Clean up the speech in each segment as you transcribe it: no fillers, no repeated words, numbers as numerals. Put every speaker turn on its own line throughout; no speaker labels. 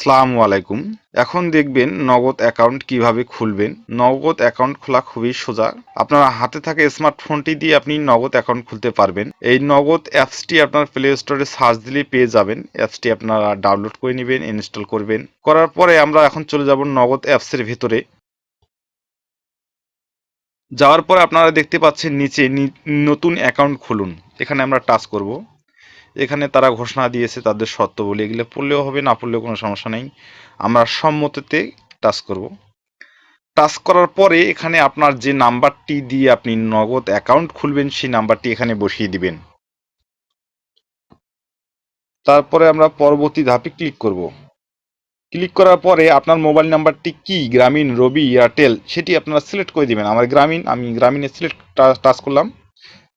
আসসালামু আলাইকুম। এখন দেখবেন নগদ অ্যাকাউন্ট কিভাবে খুলবেন। নগদ অ্যাকাউন্ট খোলা খুবই সোজা। আপনার হাতে থাকা স্মার্টফোনটি দিয়ে আপনি নগদ অ্যাকাউন্ট খুলতে পারবেন। এই নগদ অ্যাপসটি আপনার প্লে স্টোরে সার্চ দিলেই পেয়ে যাবেন। অ্যাপসটি আপনারা ডাউনলোড করে নেবেন, ইনস্টল করবেন। করার পরে আমরা এখন চলে যাব নগদ অ্যাপসের ভিতরে। যাওয়ার পরে আপনারা দেখতে পাচ্ছেন নিচে নতুন অ্যাকাউন্ট খুলুন। এখানে আমরা টাচ করব। এখানে তারা ঘোষণা দিয়েছে তাদের শর্তাবলী, এগুলো পড়লেও হবে, না পড়লেও কোনো সমস্যা নেই। আমরা সম্মতিতে টাচ করব। টাচ করার পরে এখানে আপনার যে নাম্বারটি দিয়ে আপনি নগদ অ্যাকাউন্ট খুলবেন সেই নাম্বারটি এখানে বসিয়ে দিবেন। তারপরে আমরা পরবর্তী ধাপে ক্লিক করব। ক্লিক করার পরে আপনার মোবাইল নাম্বারটি কি, গ্রামীণ, রবি, এয়ারটেল, সেটি আপনারা সিলেক্ট করে দিবেন। আমার গ্রামীণ, আমি গ্রামীণে সিলেক্ট টাচ করলাম।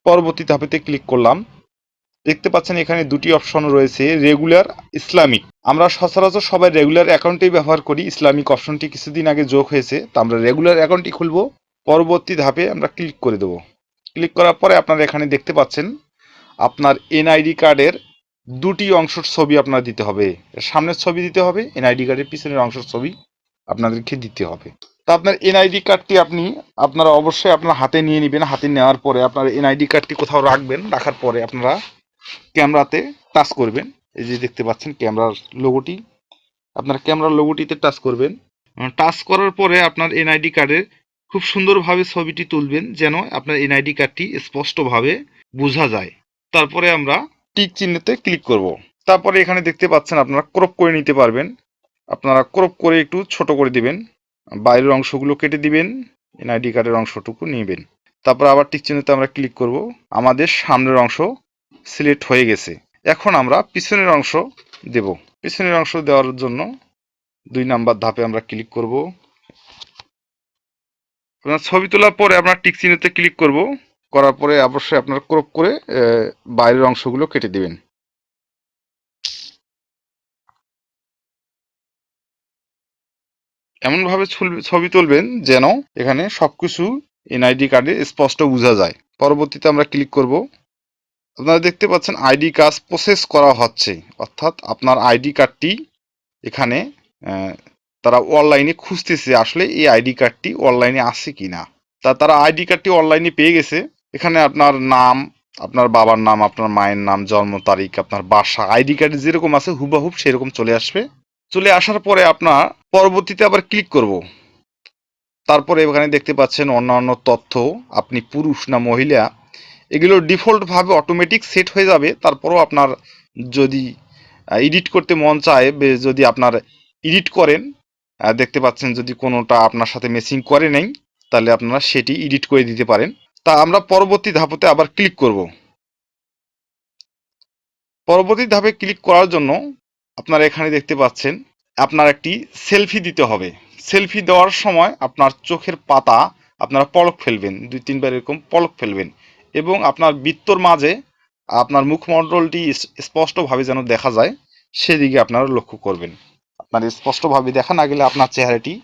পরবর্তী ধাপেতে ক্লিক করলাম। দেখতে পাচ্ছেন এখানে দুটি অপশন রয়েছে, রেগুলার, ইসলামিক। আমরা সচরাচর সবাই রেগুলার অ্যাকাউন্টেই ব্যবহার করি। ইসলামিক অপশনটি কিছুদিন আগে যোগ হয়েছে, তো আমরা রেগুলার অ্যাকাউন্টই খুলব। পরবর্তী ধাপে আমরা ক্লিক করে দেব। ক্লিক করার পরে আপনারা এখানে দেখতে পাচ্ছেন আপনার এনআইডি কার্ডের দুটি অংশের ছবি আপনার দিতে হবে। সামনের ছবি দিতে হবে, এনআইডি কার্ডের পিছনের অংশের ছবি আপনাদেরকে দিতে হবে। তা আপনার এনআইডি কার্ডটি আপনারা অবশ্যই আপনার হাতে নিয়ে নেবেন। হাতে নেওয়ার পরে আপনার এনআইডি কার্ডটি কোথাও রাখবেন। রাখার পরে আপনারা ক্যামেরাতে টাচ করবেন। এই যে দেখতে পাচ্ছেন ক্যামেরার লোগোটি, আপনার ক্যামেরার লোগোটিতে টাচ করবেন। টাচ করার পরে আপনার এনআইডি কার্ডের খুব সুন্দরভাবে ছবিটি তুলবেন, যেন আপনার এনআইডি কার্ডটি স্পষ্টভাবে বোঝা যায়। তারপরে আমরা টিক চিহ্নতে ক্লিক করব। তারপরে এখানে দেখতে পাচ্ছেন আপনারা ক্রপ করে নিতে পারবেন। আপনারা ক্রপ করে একটু ছোট করে দিবেন, বাইরের অংশগুলো কেটে দিবেন, এনআইডি কার্ডের অংশটুকু নেবেন। তারপর আবার টিক চিহ্নতে আমরা ক্লিক করব। আমাদের সামনের অংশ সিলেক্ট হয়ে গেছে। এখন আমরা পিছনের অংশ দেব। পিছনের অংশ দেওয়ার জন্য 2 নাম্বার ধাপে আমরা ক্লিক করব। আপনার ছবি তোলার পরে আপনার টিক চিহ্নতে ক্লিক করব। করার পরে অবশ্যই আপনার ক্রপ করে বাইরের অংশগুলো কেটে দিবেন। এমনভাবে ছবি তুলবেন যেন এখানে সবকিছু এনআইডি কার্ডে স্পষ্ট বোঝা যায়। পরবর্তীতে আমরা ক্লিক করব। আপনারা দেখতে পাচ্ছেন আইডি কার্ড প্রসেস করা হচ্ছে, অর্থাৎ আপনার আইডি কার্ডটি এখানে তারা অনলাইনে খুঁজতেছে আসলে এই আইডি কার্ডটি অনলাইনে আছে কিনা। তারা আইডি কার্ডটি অনলাইনে পেয়ে গেছে। এখানে আপনার নাম, আপনার বাবার নাম, আপনার মায়ের নাম, জন্ম তারিখ, আপনার বাসা আইডি কার্ডে যেরকম আছে হুবহুব সেরকম চলে আসবে। চলে আসার পরে আপনার পরবর্তীতে আবার ক্লিক করব। তারপরে এখানে দেখতে পাচ্ছেন অন্যান্য তথ্য, আপনি পুরুষ না মহিলা, এগুলো ডিফল্টভাবে অটোমেটিক সেট হয়ে যাবে। তারপরও আপনার যদি এডিট করতে মন চায়, যদি আপনার এডিট করেন, দেখতে পাচ্ছেন যদি কোনোটা আপনার সাথে ম্যাচিং করে নেই, তাহলে আপনারা সেটি এডিট করে দিতে পারেন। তা আমরা পরবর্তী ধাপতে আবার ক্লিক করব। পরবর্তী ধাপে ক্লিক করার জন্য আপনারা এখানে দেখতে পাচ্ছেন আপনার একটি সেলফি দিতে হবে। সেলফি দেওয়ার সময় আপনার চোখের পাতা আপনারা পলক ফেলবেন, 2-3 বার এরকম পলক ফেলবেন, এবং আপনার বৃত্তর মাঝে আপনার মুখমণ্ডলটি স্পষ্টভাবে যেন দেখা যায় সেদিকে আপনারা লক্ষ্য করবেন। আপনার স্পষ্টভাবে দেখা না গেলে আপনার চেহারাটি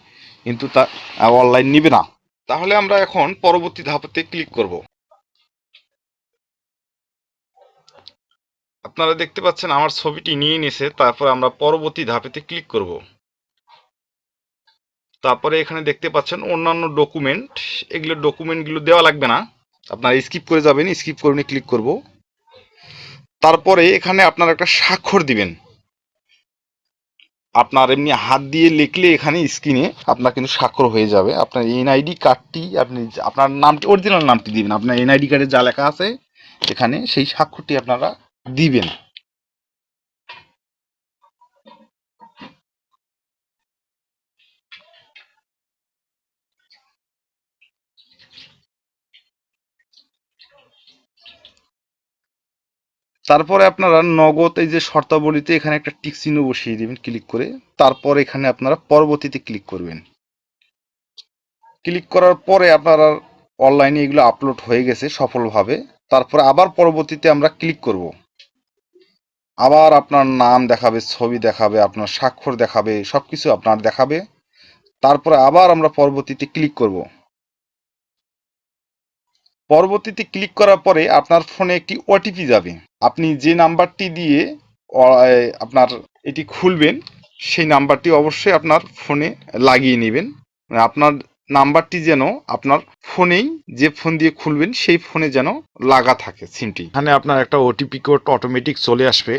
কিন্তু তা অনলাইন নিবে না। তাহলে আমরা এখন পরবর্তী ধাপতে ক্লিক করব। আপনারা দেখতে পাচ্ছেন আমার ছবিটি নিয়ে নিয়েছে। তারপর আমরা পরবর্তী ধাপেতে ক্লিক করব। তারপরে এখানে দেখতে পাচ্ছেন অন্যান্য ডকুমেন্ট, এগুলো ডকুমেন্টগুলো দেওয়া লাগবে না, আপনারা স্কিপ করে যাবেন। স্কিপ করে নিয়ে ক্লিক করব। তারপরে এখানে আপনারা একটা স্বাক্ষর দিবেন। আপনার এমনি হাত দিয়ে লিখলে এখানে স্ক্রিনে আপনার কিন্তু স্বাক্ষর হয়ে যাবে। আপনার এনআইডি কার্ডটি আপনি আপনার নামটি, অরিজিনাল নামটি দিবেন। আপনার এনআইডি কার্ডে যা লেখা আছে এখানে সেই স্বাক্ষরটি আপনারা দিবেন। তারপরে আপনারা নগদ এই যে শর্তাবলীতে এখানে একটা টিক চিহ্ন বসিয়ে দিবেন ক্লিক করে। তারপর এখানে আপনারা পরবর্তীতে ক্লিক করবেন। ক্লিক করার পরে আপনারা অনলাইনে এগুলো আপলোড হয়ে গেছে সফলভাবে। তারপরে আবার পরবর্তীতে আমরা ক্লিক করব। আবার আপনার নাম দেখাবে, ছবি দেখাবে, আপনার স্বাক্ষর দেখাবে, সবকিছু আপনার দেখাবে। তারপরে আবার আমরা পরবর্তীতে ক্লিক করব। পরবর্তীতে ক্লিক করার পরে আপনার ফোনে একটি ওটিপি যাবে। আপনি যে নাম্বারটি দিয়ে আপনার এটি খুলবেন সেই নাম্বারটি অবশ্যই আপনার ফোনে লাগিয়ে নেবেন। মানে আপনার নাম্বারটি যেন আপনার ফোনেই, যে ফোন দিয়ে খুলবেন সেই ফোনে যেন লাগা থাকে সিমটি। এখানে আপনার একটা ওটিপি কোড অটোমেটিক চলে আসবে।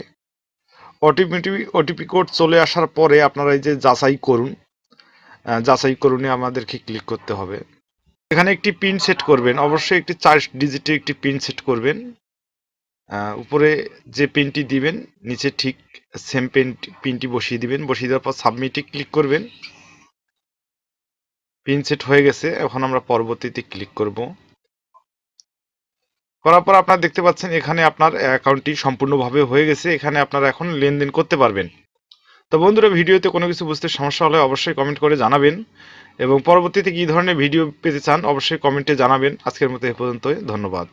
ওটিপি কোড চলে আসার পরে আপনারা এই যে যাচাই করুন, যাচাই করুনে আমাদেরকে ক্লিক করতে হবে। এখানে একটি পিন সেট করবেন, অবশ্যই একটি 4 ডিজিটের একটি পিন সেট করবেন। উপরে যে পিনটি দিবেন নিচে ঠিক সেম পিনটি বসিয়ে দিবেন। বসিয়ে দেওয়ার পর সাবমিটে ক্লিক করবেন। পিন সেট হয়ে গেছে। এখন আমরা পরবর্তীতে ক্লিক করব। করার পর আপনারা দেখতে পাচ্ছেন এখানে আপনার অ্যাকাউন্টটি সম্পূর্ণভাবে হয়ে গেছে। এখানে আপনারা এখন লেনদেন করতে পারবেন। তো বন্ধুরা, ভিডিওতে কোনো কিছু বুঝতে সমস্যা হলে অবশ্যই কমেন্ট করে জানাবেন, এবং পরবর্তীতে কী ধরনের ভিডিও পেতে চান অবশ্যই কমেন্টে জানাবেন। আজকের মতো এ পর্যন্তই, ধন্যবাদ।